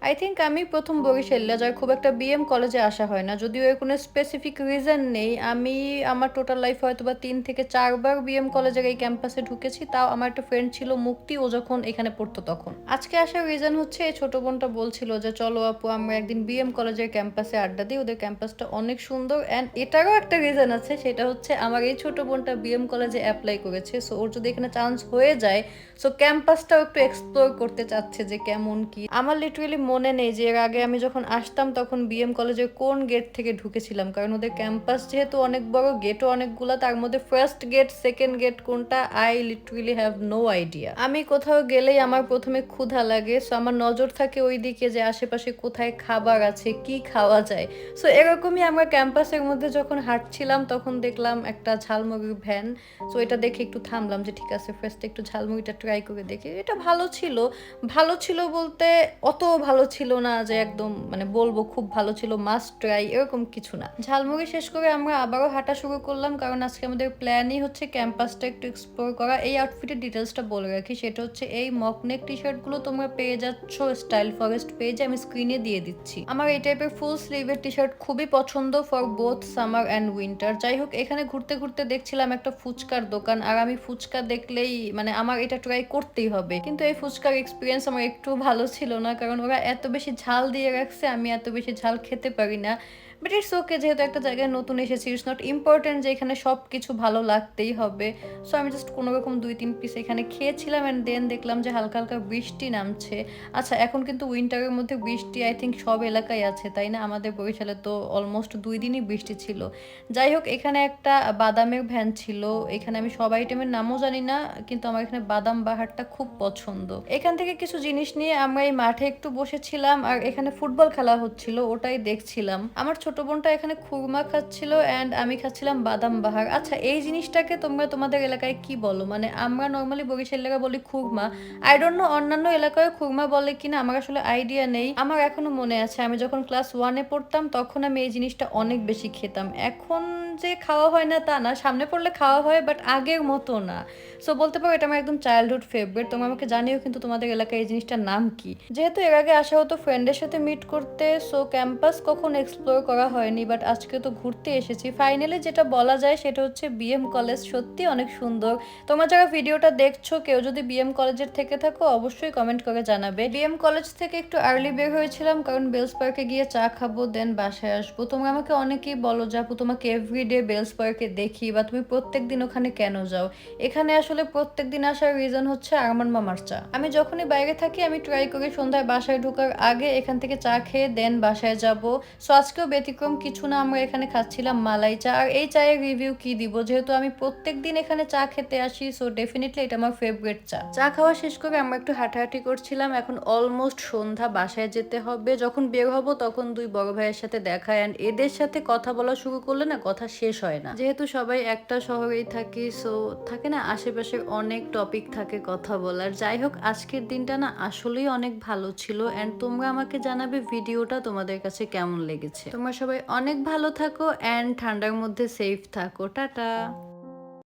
I think আমি প্রথম বরিশালে যার খুব একটা বিএম কলেজে আসা হয় না, যদিও এর কোনো স্পেসিফিক রিজন নেই। আমি আমার টোটাল লাইফ হয়তো বা 3 থেকে 4 বার বিএম কলেজের এই ক্যাম্পাসে ঢুকেছি। তাও আমার একটা ফ্রেন্ড ছিল মুক্তি, ও যখন এখানে পড়তো তখন। আজকে আসার রিজন হচ্ছে এই ছোট বোনটা বলছিল যে চলো আপু আমরা একদিন বিএম কলেজের ক্যাম্পাসে আড্ডা দিই, ওদের ক্যাম্পাসটা অনেক সুন্দর। অ্যান্ড এটারও একটা রিজন আছে, সেটা হচ্ছে আমার এই ছোট বোনটা বিএম কলেজে অ্যাপ্লাই করেছে। সো ওর যদি এখানে চান্স হয়ে যায়, সো ক্যাম্পাসটাও একটু এক্সপ্লোর করতে চাচ্ছে যে কেমন কি। আমার লিটারেলি মনে নেই যে এর আগে আমি যখন আসতাম তখন বিএম কলেজের কোন গেট থেকে ঢুকেছিলাম, কারণ ওদের ক্যাম্পাস যেহেতু অনেক বড়, গেটও অনেকগুলা, তার মধ্যে ফার্স্ট গেট সেকেন্ড গেট কোনটা I literally have no idea. আমি কোথাও গেলেই আমার প্রথমে ক্ষুধা লাগে, সো আমার নজর থাকে ওই দিকে যে আশেপাশে কোথায় খাবার আছে, কি খাওয়া যায়। সো এরকমই আমরা ক্যাম্পাসের মধ্যে যখন হাঁটছিলাম তখন দেখলাম একটা ঝালমুড়ির ভ্যান। সো এটা দেখে একটু থামলাম যে ঠিক আছে ফার্স্টে একটু ঝালমুড়িটা ট্রাই করে দেখি। এটা ভালো ছিল। ভালো ছিল বলতে অত ভালো ছিল না যে একদম মানে বলবো খুব ভালো ছিল, মাস্ট ট্রাই এরকম কিছু না। ঝালমুড়ি শেষ করে আমরা আবারও হাঁটা শুরু করলাম, কারণ আজকে আমাদের প্ল্যানই হচ্ছে ক্যাম্পাসটা একটু এক্সপ্লোর করা। এই আউটফিটের ডিটেলসটা বলে রাখি, সেটা হচ্ছে এই মকনেক টি শার্টগুলো তোমরা পেয়ে যাচ্ছ স্টাইল ফরেস্ট পেজে, আমি স্ক্রিনে দিয়ে দিচ্ছি। আমার এই টাইপের ফুল স্লিভের টি শার্ট খুবই পছন্দ for both summer and winter. যাই হোক, এখানে ঘুরতে ঘুরতে দেখছিলাম একটা ফুচকার দোকান, আর আমি ফুচকা দেখলেই মানে আমার এটা ট্রাই করতেই হবে। কিন্তু এই ফুচকার এক্সপিরিয়েন্স আমার একটু ভালো ছিল না, কারণ ওরা এত বেশি ঝাল দিয়ে রাখছে, আমি এত বেশি ঝাল খেতে পারি না। বাট ইটস ওকে, যেহেতু একটা জায়গায় নতুন এসেছি, ইটস নট ইম্পর্টেন্ট যে এখানে সব কিছু ভালো লাগতেই হবে। সো আমি জাস্ট কোনো রকম 2-3 পিস এখানে খেয়েছিলাম, অ্যান্ড দেন দেখলাম যে হালকা হালকা বৃষ্টি নামছে। আচ্ছা, এখন কিন্তু উইন্টারের মধ্যে বৃষ্টি আই থিঙ্ক সব এলাকায় আছে, তাই না? আমাদের বরিশালে তো অলমোস্ট 2 দিনই বৃষ্টি ছিল। যাই হোক, এখানে একটা বাদামের ভ্যান ছিল। এখানে আমি সব আইটেমের নামও জানি না, কিন্তু আমার এখানে বাদাম বাহারটা খুব পছন্দ। এখান থেকে কিছু জিনিস নিয়ে আমরা এই মাঠে একটু বসেছিলাম, আর এখানে ফুটবল খেলা হচ্ছিল, ওটাই দেখছিলাম। আমার ছোট বোনটা এখানে খুরমা খাচ্ছিল অ্যান্ড আমি খাচ্ছিলাম বাদাম বাহার। আচ্ছা, এই জিনিসটাকে তোমরা তোমাদের এলাকায় কি বলো? মানে আমরা নর্মালি বরিশালেরা বলি খুরমা। আই ডোন্ট নো অন্যান্য এলাকায় খুরমা বলে কিনা, আমার আসলে আইডিয়া নেই। আমার এখনো মনে আছে আমি যখন ক্লাস 1-এ পড়তাম তখন আমি এই জিনিসটা অনেক বেশি খেতাম। এখন যে খাওয়া হয় না তা না, সামনে পড়লে খাওয়া হয়, বাট আগের মতো না। সো বলতে পারো এটা আমার একদম চাইল্ডহুড ফেভারিট। তোমরা আমাকে জানিও কিন্তু তোমাদের এলাকায় এই জিনিসটার নাম কি। যেহেতু এর আগে আসা হতো ফ্রেন্ডের সাথে মিট করতে, সো ক্যাম্পাস কখন এক্সপ্লোর করা হয়নি, বাট আজকে তো ঘুরতে এসেছি। ফাইনালি যেটা বলা যায় সেটা হচ্ছে বিএম কলেজ সত্যি অনেক সুন্দর। তোমরা যারা ভিডিওটা দেখছো কেউ যদি বিএম কলেজের থেকে থাকো অবশ্যই কমেন্ট করে জানাবে। বিএম কলেজ থেকে একটু আর্লি বের হয়েছিলাম, কারণ বেলস পার্কে গিয়ে চা খাবো, দেন বাসায় আসবো। তোমরা আমাকে অনেকেই বলো যে আপু তোমাকে এভরিডে বেলস পার্কে দেখি, বা তুমি প্রত্যেক দিন ওখানে কেন যাও? এখানে আসলে প্রত্যেক দিন আসার রিজন হচ্ছে আরমান মামার চা। আমি যখনই বাইরে থাকি আমি ট্রাই করি সন্ধ্যায় বাসায় ঢোকার আগে এখান থেকে চা খেয়ে দেন বাসায় যাব। সো আজকেও ব্যতিক্রম কিছু না, আমরা এখানে খাচ্ছিলাম মালাই চা। আর এই চায়ের রিভিউ কি দিব, যেহেতু আমি প্রত্যেক দিন এখানে চা খেতে আসি, সো ডেফিনেটলি এটা আমার ফেভারিট চা। চা খাওয়া শেষ করে আমরা একটু হাঁটাহাঁটি করছিলাম। এখন অলমোস্ট সন্ধ্যা, বাসায় যেতে হবে। যখন বের হব তখন দুই বড় ভাইয়ের সাথে দেখা, অ্যান্ড এদের সাথে কথা বলা শুরু করলে না কথা শেষ হয় না। যেহেতু সবাই একটা শহরেই থাকি, সো থাকে না আশেপাশের অনেক টপিক থাকে কথা বলার। যাই হোক, আজকের দিনটা না আসলেই অনেক ভালো ছিল, অ্যান্ড তোমরা আমাকে জানাবে ভিডিওটা তোমাদের কাছে কেমন লেগেছে। তোমরা সবাই অনেক ভালো থাকো অ্যান্ড ঠান্ডার মধ্যে সেফ থাকো। টাটা।